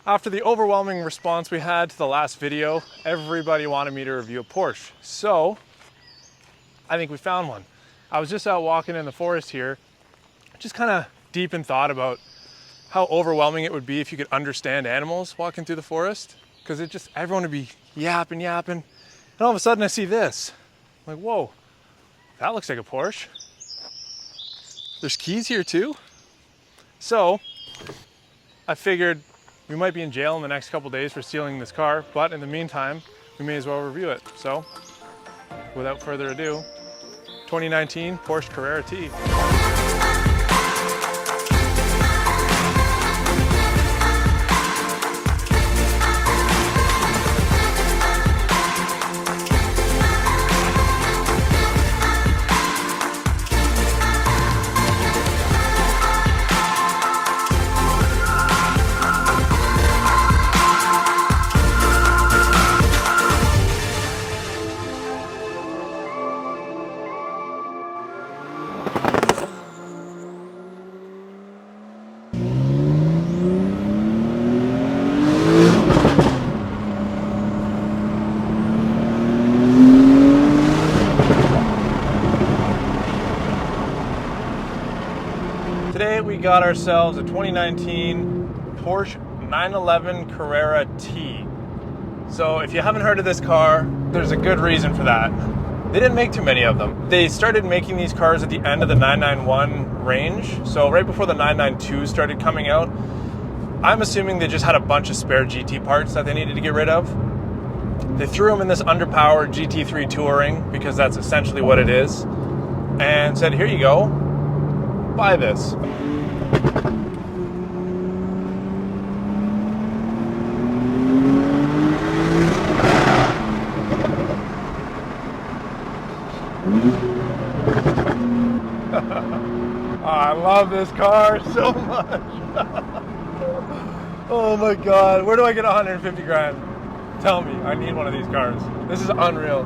After the overwhelming response we had to the last video, everybody wanted me to review a Porsche. So I think we found one. I was just out walking in the forest here, just kind of deep in thought about how overwhelming it would be if you could understand animals walking through the forest. Because everyone would be yapping. And all of a sudden I see this. I'm like, whoa, that looks like a Porsche. There's keys here too. So I figured we might be in jail in the next couple days for stealing this car, but in the meantime, we may as well review it. So without further ado, 2019 Porsche Carrera T. Today we got ourselves a 2019 Porsche 911 Carrera T. So if you haven't heard of this car, there's a good reason for that. They didn't make too many of them. They started making these cars at the end of the 991 range, so right before the 992 started coming out. I'm assuming they just had a bunch of spare GT parts that they needed to get rid of. They threw them in this underpowered GT3 Touring, because that's essentially what it is, and said, here you go, buy this. Oh, I love this car so much. Oh my God, where do I get 150 grand? Tell me, I need one of these cars. This is unreal.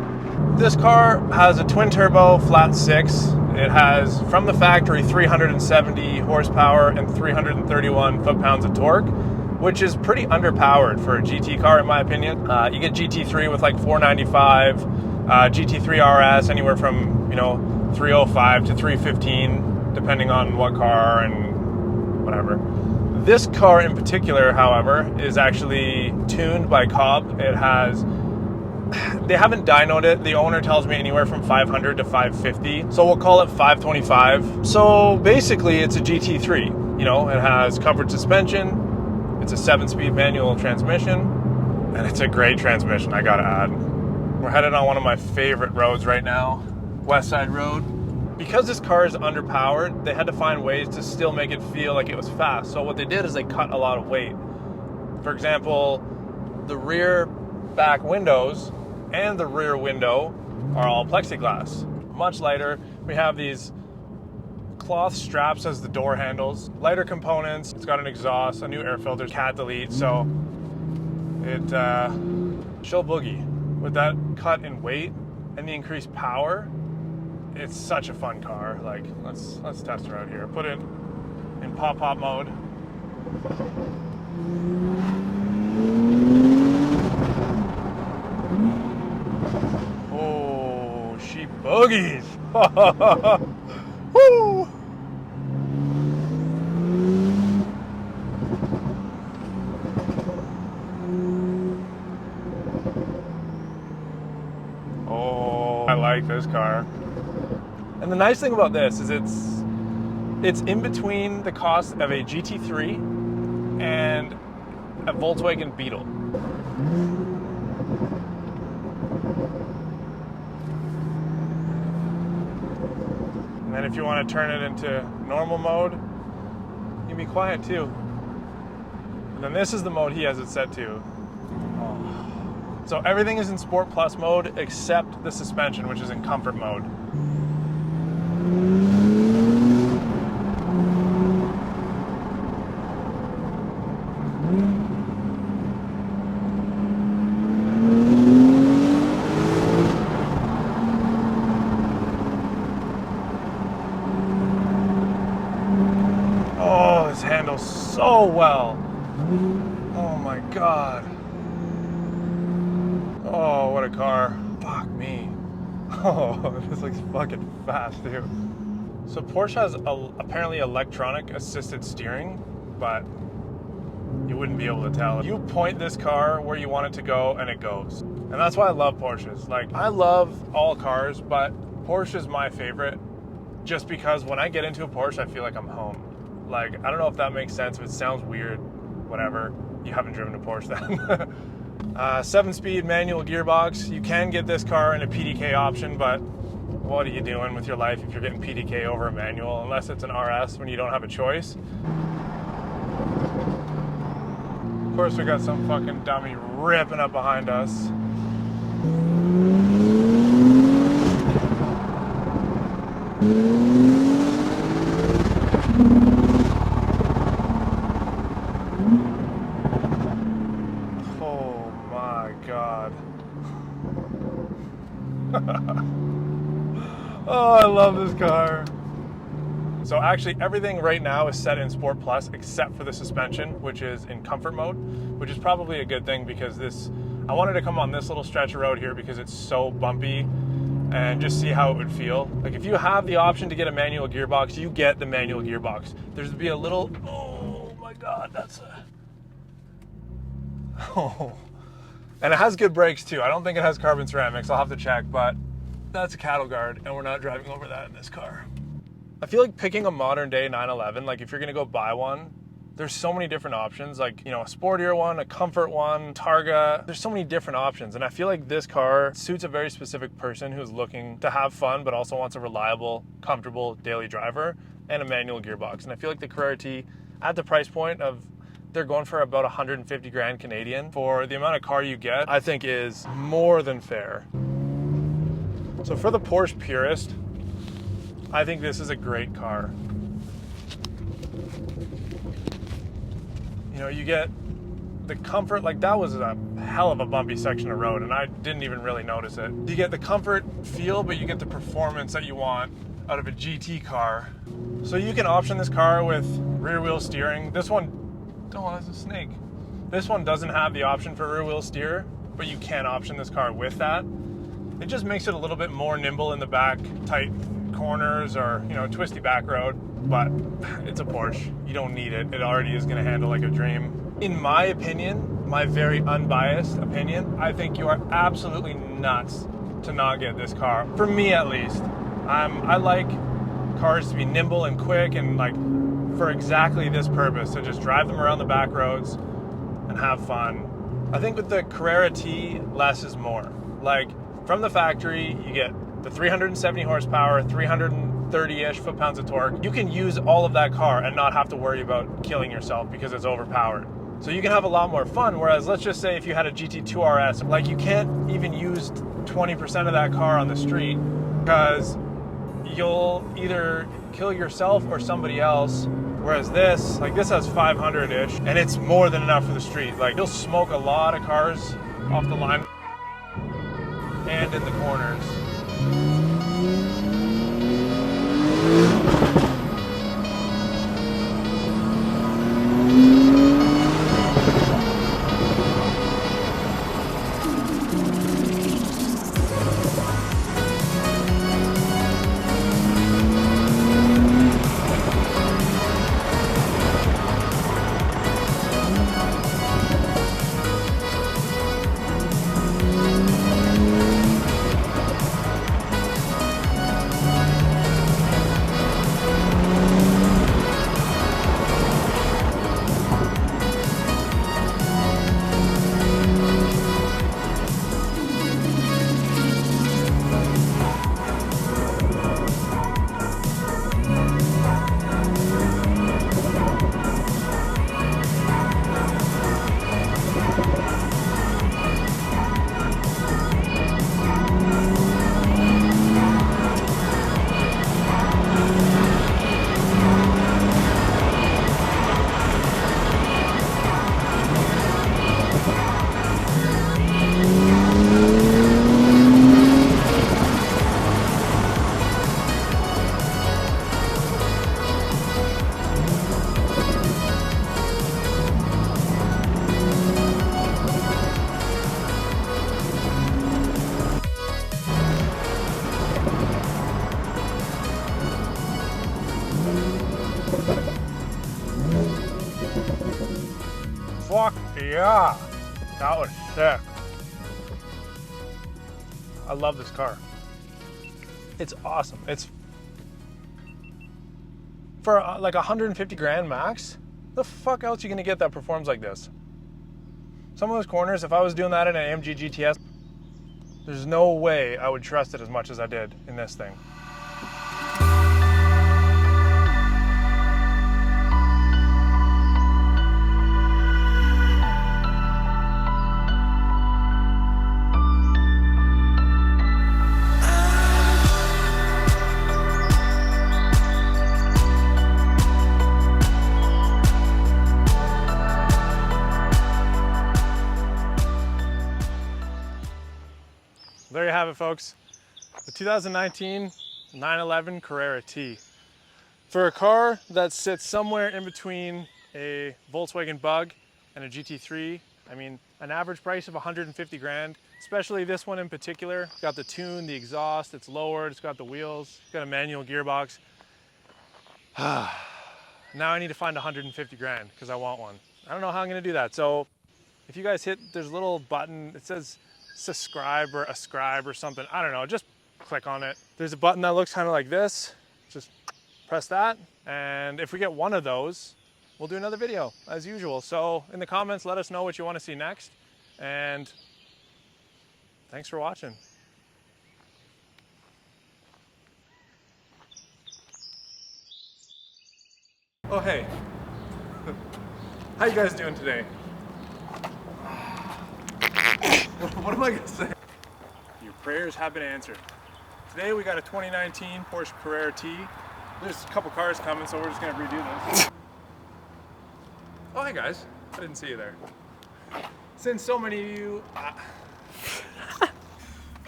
This car has a twin turbo flat six. It has, from the factory, 370 horsepower and 331 foot-pounds of torque, which is pretty underpowered for a GT car, in my opinion. You get GT3 with like 495, GT3 RS anywhere from 305 to 315, depending on what car and whatever. This car in particular, however, is actually tuned by Cobb. It has, they haven't dynoed it. The owner tells me anywhere from 500 to 550. So we'll call it 525. So basically it's a GT3. It has covered suspension. It's a 7-speed manual transmission. And it's a great transmission, I gotta add. We're headed on one of my favorite roads right now, West Side Road. Because this car is underpowered, they had to find ways to still make it feel like it was fast. So what they did is they cut a lot of weight. For example, the rear back windows and the rear window are all plexiglass. Much lighter. We have these cloth straps as the door handles. Lighter components. It's got an exhaust, a new air filter, cat delete. So it she'll boogie. With that cut in weight and the increased power, it's such a fun car. Like, let's test her out here. Put it in pop mode. Oh, she boogies. Woo! Oh, I like this car. And the nice thing about this is it's in between the cost of a GT3 and a Volkswagen Beetle. And then if you want to turn it into normal mode, you can be quiet too. And then this is the mode he has it set to. Oh. So everything is in Sport Plus mode except the suspension, which is in Comfort mode. Oh, this handles so well. Oh my my God. Oh, what a car. Fuck me. Oh, this looks fucking fast, too. So Porsche has apparently electronic assisted steering, but you wouldn't be able to tell. You point this car where you want it to go and it goes. And that's why I love Porsches. Like, I love all cars, but Porsche is my favorite just because when I get into a Porsche, I feel like I'm home. Like, I don't know if that makes sense. If it sounds weird, whatever. You haven't driven a Porsche then. 7-speed manual gearbox. You can get this car in a PDK option, but what are you doing with your life if you're getting PDK over a manual, unless it's an RS when you don't have a choice? Of course, we got some fucking dummy ripping up behind us. Oh my God. Oh, I love this car. So actually everything right now is set in Sport Plus except for the suspension, which is in comfort mode, which is probably a good thing because I wanted to come on this little stretch of road here because it's so bumpy and just see how it would feel. Like if you have the option to get a manual gearbox, you get the manual gearbox. There's be a little, oh my God, oh. And it has good brakes too. I don't think it has carbon ceramics. I'll have to check, but that's a cattle guard and we're not driving over that in this car. I feel like picking a modern day 911, like if you're gonna go buy one, there's so many different options, like, you know, a sportier one, a comfort one, Targa. There's so many different options. And I feel like this car suits a very specific person who's looking to have fun, but also wants a reliable, comfortable daily driver and a manual gearbox. And I feel like the Carrera T at the price point of, they're going for about 150 grand Canadian for the amount of car you get, I think is more than fair. So for the Porsche purist, I think this is a great car. You know, you get the comfort, like that was a hell of a bumpy section of road and I didn't even really notice it. You get the comfort feel, but you get the performance that you want out of a GT car. So you can option this car with rear wheel steering. This one, oh, that's a snake. This one doesn't have the option for rear wheel steer, but you can option this car with that. It just makes it a little bit more nimble in the back, tight corners or, you know, twisty back road, but it's a Porsche. You don't need it. It already is going to handle like a dream. In my opinion, my very unbiased opinion, I think you are absolutely nuts to not get this car. For me, at least. I like cars to be nimble and quick and like for exactly this purpose, to just drive them around the back roads and have fun. I think with the Carrera T, less is more. Like from the factory, you get the 370 horsepower, 330-ish foot-pounds of torque. You can use all of that car and not have to worry about killing yourself because it's overpowered. So you can have a lot more fun, whereas let's just say if you had a GT2 RS, like you can't even use 20% of that car on the street because you'll either kill yourself or somebody else, whereas this has 500-ish and it's more than enough for the street. Like you'll smoke a lot of cars off the line and in the corners. Fuck yeah! That was sick. I love this car. It's awesome. It's for like 150 grand max. The fuck else you gonna get that performs like this? Some of those corners, if I was doing that in an AMG GTS, there's no way I would trust it as much as I did in this thing. There you have it, folks. The 2019 911 Carrera T. For a car that sits somewhere in between a Volkswagen Bug and a GT3, I mean, an average price of 150 grand, especially this one in particular. It's got the tune, the exhaust, it's lowered, it's got the wheels, it's got a manual gearbox. Now I need to find 150 grand because I want one. I don't know how I'm gonna do that. So if you guys hit, there's a little button, it says subscribe or ascribe or something. I don't know, just click on it. There's a button that looks kind of like this. Just press that. And if we get one of those, we'll do another video as usual. So in the comments, let us know what you want to see next. And thanks for watching. Oh, hey. How you guys doing today? What am I gonna say? Your prayers have been answered. Today we got a 2019 Porsche Carrera T. There's a couple cars coming, so we're just gonna redo this. Oh, hey guys. I didn't see you there. Since so many of you...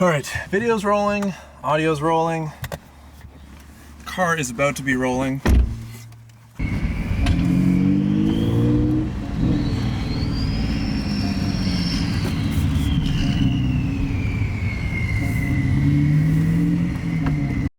All right, video's rolling, audio's rolling. The car is about to be rolling.